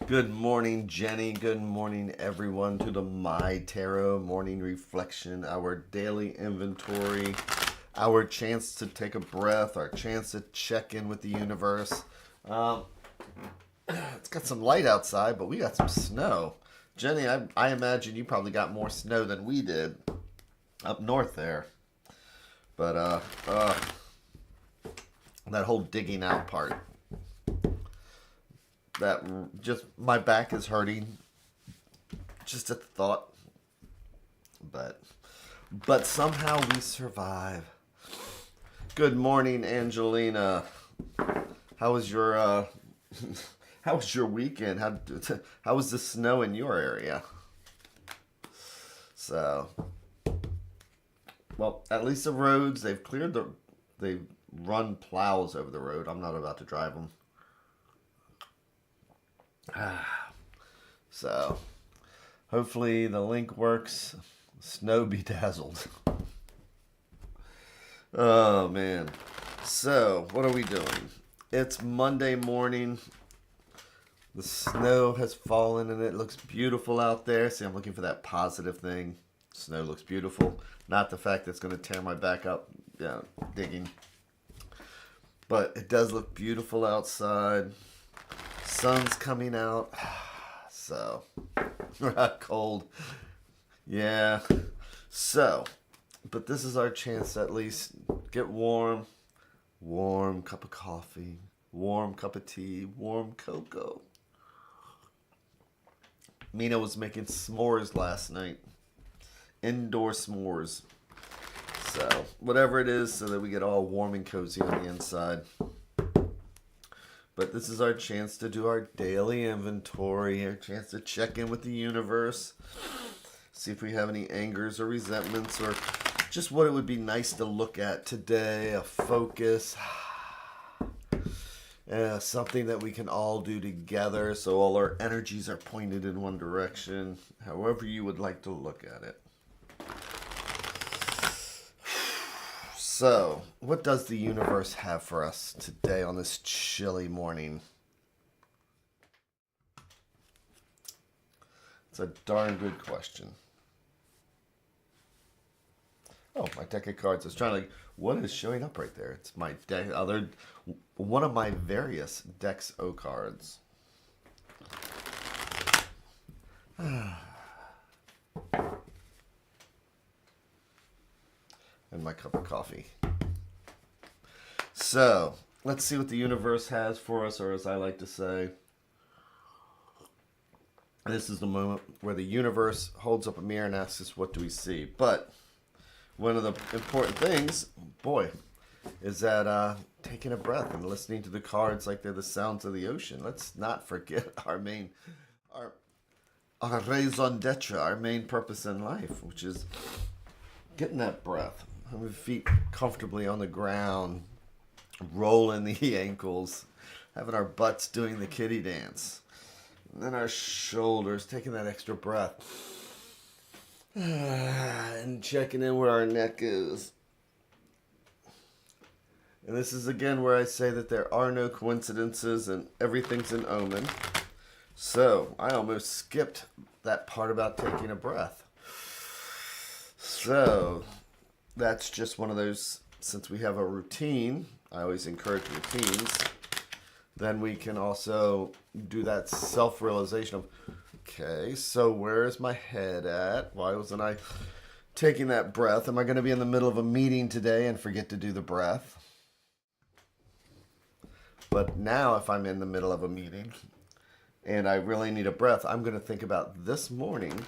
Good morning, Jenny. Good morning, everyone, to the My Tarot morning reflection, our daily inventory, our chance to take a breath, our chance to check in with the universe. Um, it's got some light outside, but we got some snow. Jenny, I imagine you probably got more snow than we did up north there. But that whole digging out part, that just my back is hurting just at the thought. But somehow we survive. Good morning, Angelina. How was your how was your weekend? How was the snow in your area? So, well, at least the roads they've run plows over the road. I'm not about to drive them. So, hopefully the link works. Snow bedazzled. Oh man. So, what are we doing? It's Monday morning. The snow has fallen and it looks beautiful out there. See, I'm looking for that positive thing. Snow looks beautiful. Not the fact that it's going to tear my back up, digging. But it does look beautiful outside. Sun's coming out. So, cold. Yeah. So, but this is our chance to at least get warm. Warm cup of coffee, warm cup of tea, warm cocoa. Mina was making s'mores last night. Indoor s'mores. So, whatever it is, so that we get all warm and cozy on the inside. But this is our chance to do our daily inventory, our chance to check in with the universe, see if we have any angers or resentments or just what it would be nice to look at today, a focus, something that we can all do together so all our energies are pointed in one direction, however you would like to look at it. So, what does the universe have for us today on this chilly morning? It's a darn good question. Oh, my deck of cards. I was trying to, what is showing up right there? It's my deck, one of my various decks O cards. And my cup of coffee. So, let's see what the universe has for us, or as I like to say, this is the moment where the universe holds up a mirror and asks us, what do we see? But one of the important things, boy, is that taking a breath and listening to the cards like they're the sounds of the ocean. Let's not forget our our raison d'etre, our main purpose in life, which is getting that breath, having feet comfortably on the ground, rolling the ankles, having our butts doing the kitty dance, and then our shoulders taking that extra breath, and checking in where our neck is. And this is again where I say that there are no coincidences and everything's an omen. So I almost skipped that part about taking a breath. So that's just one of those, since we have a routine, I always encourage routines, then we can also do that self-realization of, okay, so where is my head at? Why wasn't I taking that breath? Am I going to be in the middle of a meeting today and forget to do the breath? But now if I'm in the middle of a meeting and I really need a breath, I'm going to think about this morning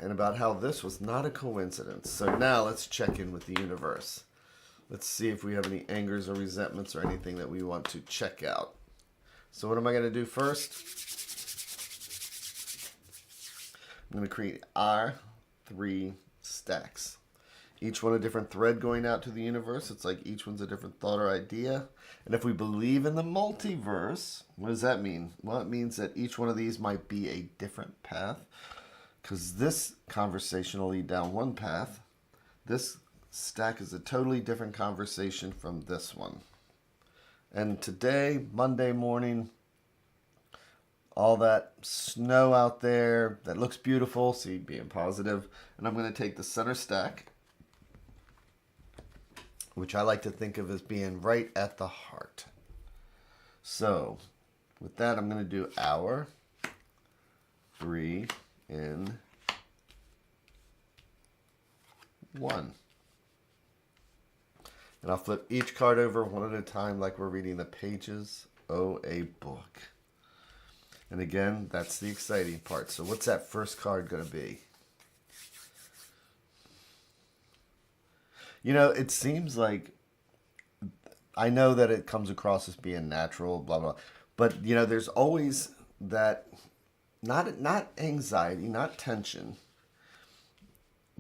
and about how this was not a coincidence. So now let's check in with the universe. Let's see if we have any angers or resentments or anything that we want to check out. So what am I going to do first? I'm going to create our 3 stacks. Each one a different thread going out to the universe. It's like each one's a different thought or idea. And if we believe in the multiverse, what does that mean? Well, it means that each one of these might be a different path. Because this conversation will lead down one path. This stack is a totally different conversation from this one. And today, Monday morning, all that snow out there that looks beautiful, see, being positive. And I'm going to take the center stack, which I like to think of as being right at the heart. So with that, I'm going to do hour, 3 in 1. And I'll flip each card over one at a time like we're reading the pages of a book. And again, that's the exciting part. So what's that first card going to be? You know, it seems like, I know that it comes across as being natural, blah, blah. But, you know, there's always that, not anxiety, not tension,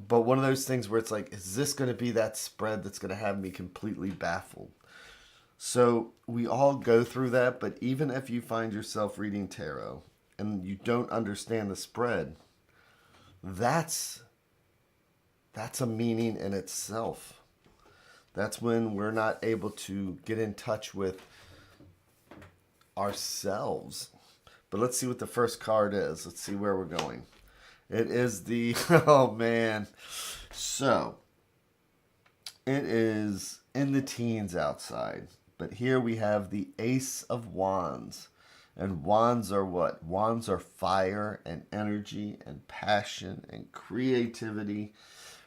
but one of those things where it's like, is this going to be that spread that's going to have me completely baffled? So we all go through that, but even if you find yourself reading tarot and you don't understand the spread, that's a meaning in itself. That's when we're not able to get in touch with ourselves. But let's see what the first card is. Let's see where we're going. It is the, oh man. So, it is in the teens outside. But here we have the Ace of Wands. And wands are what? Wands are fire and energy and passion and creativity.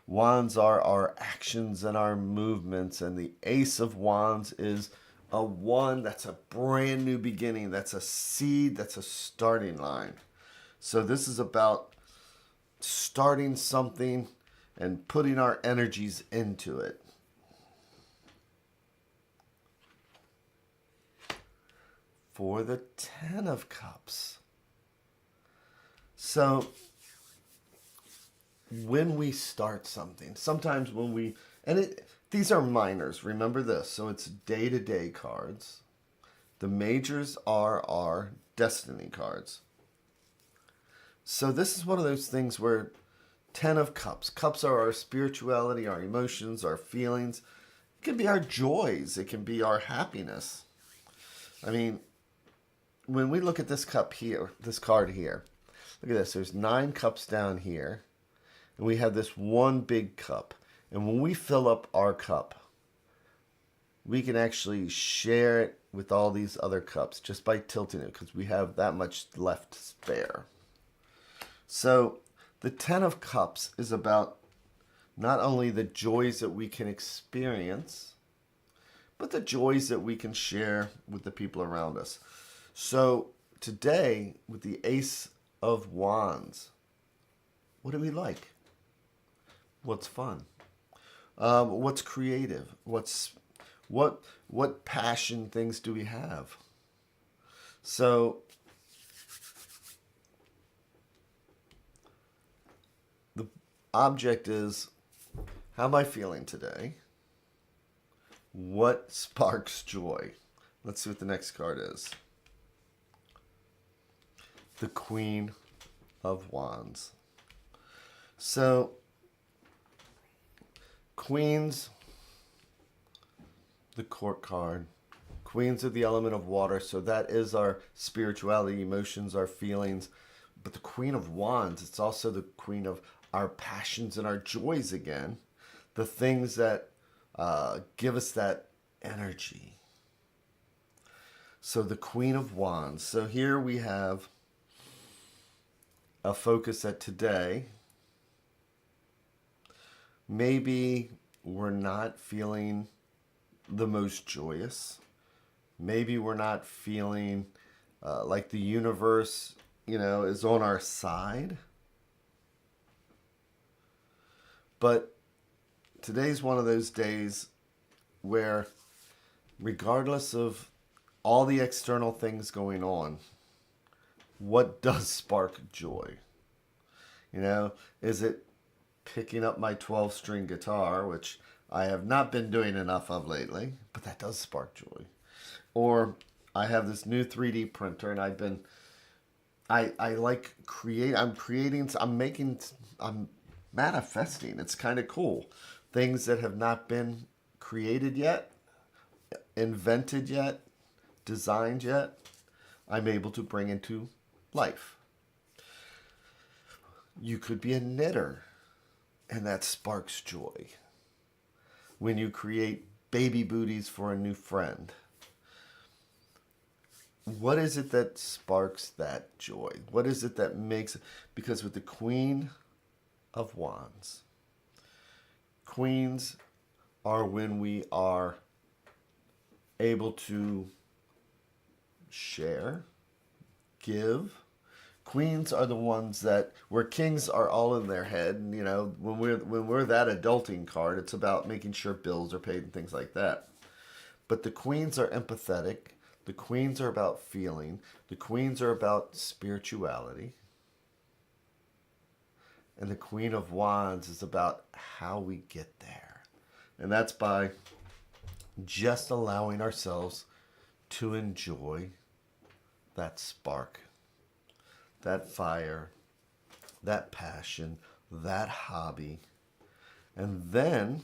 Wands are our actions and our movements. And the Ace of Wands is a one that's a brand new beginning. That's a seed. That's a starting line. So this is about starting something and putting our energies into it. For the Ten of Cups. So when we start something, sometimes when we, these are minors, remember this. So it's day-to-day cards. The majors are our destiny cards. So this is one of those things where Ten of Cups. Cups are our spirituality, our emotions, our feelings. It can be our joys. It can be our happiness. I mean, when we look at this cup here, this card here, look at this. There's 9 cups down here. And we have this one big cup. And when we fill up our cup, we can actually share it with all these other cups just by tilting it because we have that much left spare. So the Ten of Cups is about not only the joys that we can experience, but the joys that we can share with the people around us. So today, with the Ace of Wands, what do we like? What's fun? What's creative? What passion things do we have? So the object is, how am I feeling today? What sparks joy? Let's see what the next card is. The Queen of Wands. So, Queens, the Court card. Queens are the element of water, so that is our spirituality, emotions, our feelings. But the Queen of Wands, it's also the queen of our passions and our joys again. The things that give us that energy. So the Queen of Wands. So here we have a focus at today. Maybe we're not feeling the most joyous. Maybe we're not feeling like the universe, is on our side. But today's one of those days where, regardless of all the external things going on, what does spark joy? Is it picking up my 12-string guitar, which I have not been doing enough of lately, but that does spark joy? Or I have this new 3D printer, and I like I'm manifesting. It's kind of cool. Things that have not been created yet, invented yet, designed yet, I'm able to bring into life. You could be a knitter, and that sparks joy. When you create baby booties for a new friend, what is it that sparks that joy? What is it that makes it? Because with the Queen of Wands, queens are when we are able to share, give. Queens are the ones that, where kings are all in their head. And, you know, when we're that adulting card, it's about making sure bills are paid and things like that. But the queens are empathetic. The queens are about feeling. The queens are about spirituality. And the Queen of Wands is about how we get there. And that's by just allowing ourselves to enjoy that spark, that fire, that passion, that hobby. And then,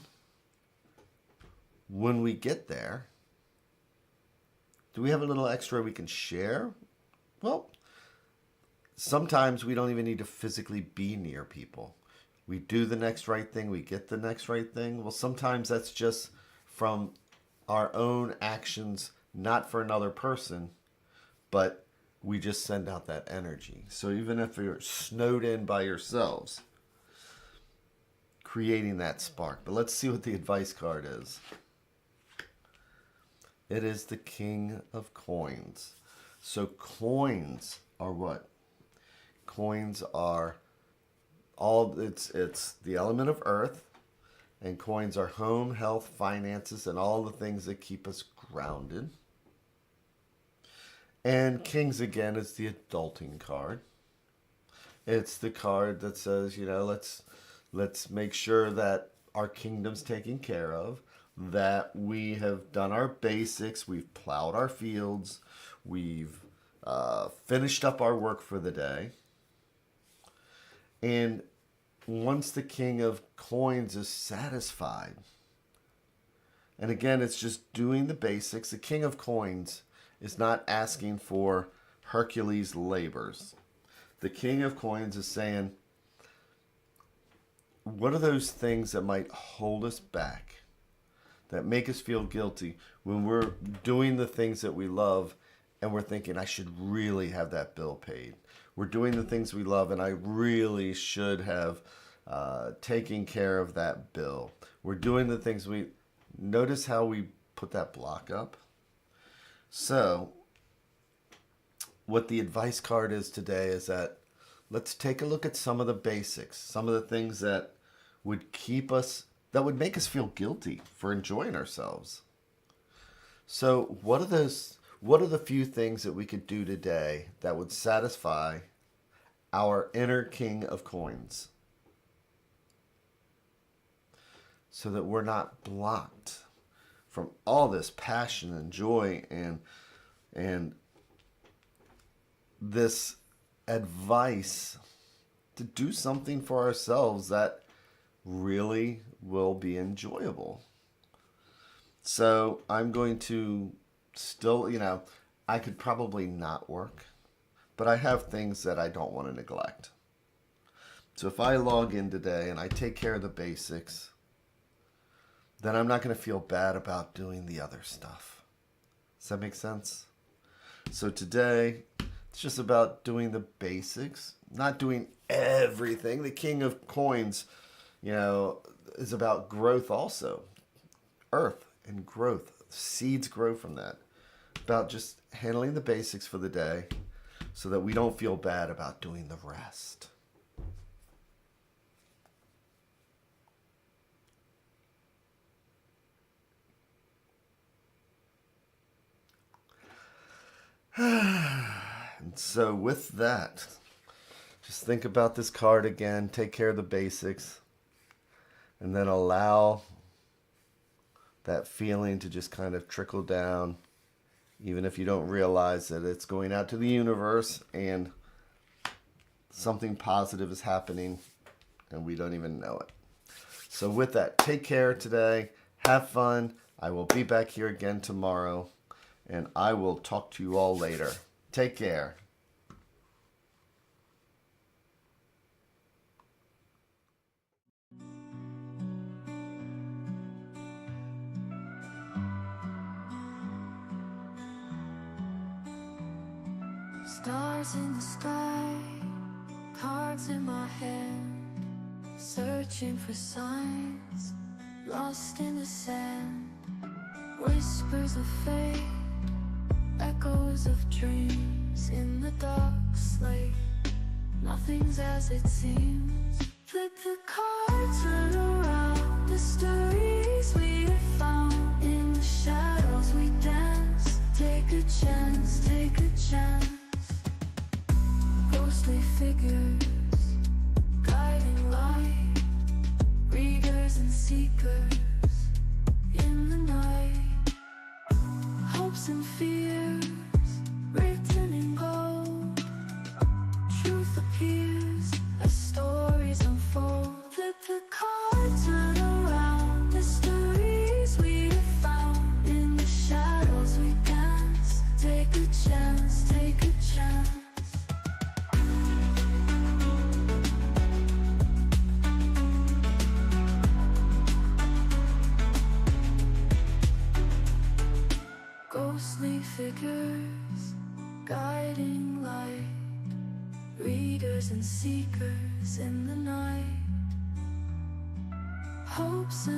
when we get there, do we have a little extra we can share? Well, sometimes we don't even need to physically be near people. We do the next right thing, we get the next right thing. Well, sometimes that's just from our own actions, not for another person, but we just send out that energy. So even if you're snowed in by yourselves, creating that spark. But let's see what the advice card is. It is the King of Coins. So coins are what? Coins are it's the element of earth, and coins are home, health, finances, and all the things that keep us grounded. And Kings again is the adulting card. It's the card that says, you know, let's make sure that our kingdom's taken care of, that we have done our basics, we've plowed our fields, we've finished up our work for the day. And once the King of Coins is satisfied, and again, it's just doing the basics. The King of Coins is not asking for Hercules' labors. The King of Coins is saying, what are those things that might hold us back, that make us feel guilty when we're doing the things that we love and we're thinking, I should really have that bill paid. We're doing the things we love and I really should have taken care of that bill. We're doing the things we... Notice how we put that block up? So, what the advice card is today is that let's take a look at some of the basics, some of the things that would keep us, that would make us feel guilty for enjoying ourselves. So, what are the few things that we could do today that would satisfy our inner King of Coins, so that we're not blocked from all this passion and joy and this advice to do something for ourselves that really will be enjoyable. So I'm going to still, you know, I could probably not work, but I have things that I don't want to neglect. So if I log in today and I take care of the basics, then I'm not going to feel bad about doing the other stuff. Does that make sense? So today, it's just about doing the basics, not doing everything. The King of Coins, you know, is about growth also. Earth and growth. Seeds grow from that. About just handling the basics for the day so that we don't feel bad about doing the rest. And so with that, just think about this card again, take care of the basics, and then allow that feeling to just kind of trickle down, even if you don't realize that it's going out to the universe and something positive is happening and we don't even know it. So with that, take care today, have fun. I will be back here again tomorrow. And I will talk to you all later. Take care. Stars in the sky, cards in my hand, searching for signs, lost in the sand. Whispers of fate, echoes of dreams in the dark slate. Nothing's as it seems. Flip the cards, turn around. Mysteries we have found. In the shadows we dance. Take a chance, take a chance. Ghostly figures, guiding light. Readers and seekers in the night. Hopes and fears, written in gold. Truth appears as stories unfold. Flip the cards, turn around. Mysteries we have found. In the shadows we dance. Take a chance, take a chance. Ghostly figures, guiding light. Readers and seekers in the night. Hopes and